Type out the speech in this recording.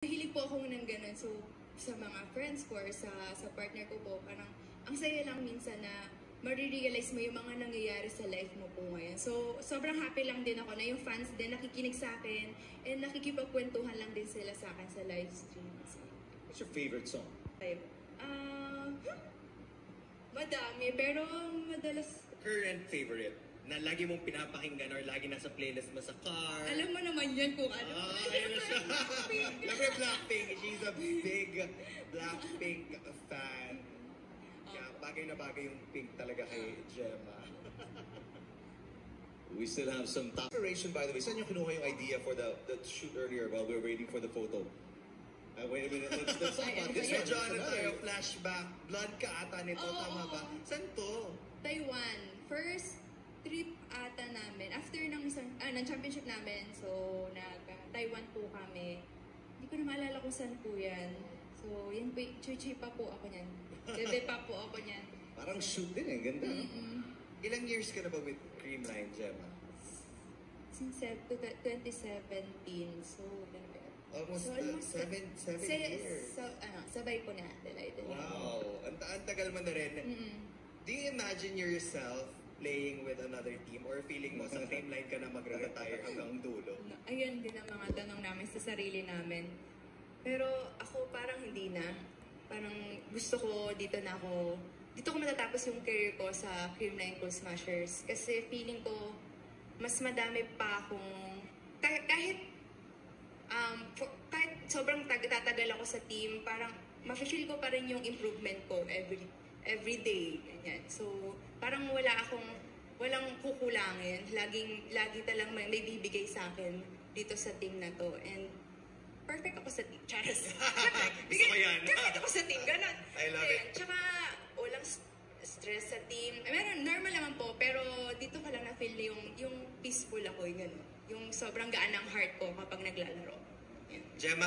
Mahilig po ako ng ganun. So, sa mga friends ko or sa partner ko po, parang ang saya lang minsan na marirealize mo yung mga nangyayari sa life mo po ngayon. So, sobrang happy lang din ako na yung fans din nakikinig sa akin and nakikipagkwentuhan lang din sila sa akin sa live stream. So, what's your favorite song? Madami, pero madalas... Current favorite? Na lagi mong pinapakinggan or lagi nasa playlist mo sa car? Alam mo naman yan kung ano. Ayun na siya. Labi Blackpink. She's a big Blackpink fan. Kaya bagay na bagay yung pink talaga kay Gemma. We still have some top inspiration, by the way. Saan yung kinuha yung idea for the shoot earlier while we were waiting for the photo? Wait a minute, let's talk about this. Medyo ano tayo, flashback. Blood ka ata nito, tama ba? Saan to? Taiwan. First trip ata namin. After ng championship namin, so nag-Taiwan po kami. Hindi ko na maalala kung saan po yan. So, yan po, chuchi pa po ako niyan. Bebe pa po ako niyan. Parang shoot din eh, ganda. Ilang years ka na ba with Creamline, Gemma? Since 2017, so ganun. Almost 7 years. Sabay po natin. Wow, ang tagal mo na rin. Do you imagine yourself playing with another team or feeling mo sa Creamline ka na magre-retire hanggang dulo? Ayun din ang mga tanong namin sa sarili namin. Pero ako parang hindi na. Parang gusto ko dito ko matatapos yung career ko sa Creamline Cool Smashers. Kasi feeling ko mas madami pa akong kahit sobrang tatagal ako sa team, parang ma-feel ko pa rin yung improvement ko every day, ganyan. So, parang walang kukulangin. Lagi talang may bibigay sa akin dito sa team na to. And perfect ako sa team. Charas. Gusto ko yan. Perfect ako sa team. Ganun. I love it. Tsaka, walang stress sa team. Meron, normal naman po. Pero dito ka lang na-feel yung peaceful ako. Yung sobrang gaan ng heart ko kapag naglalaro. Yan. Gemma.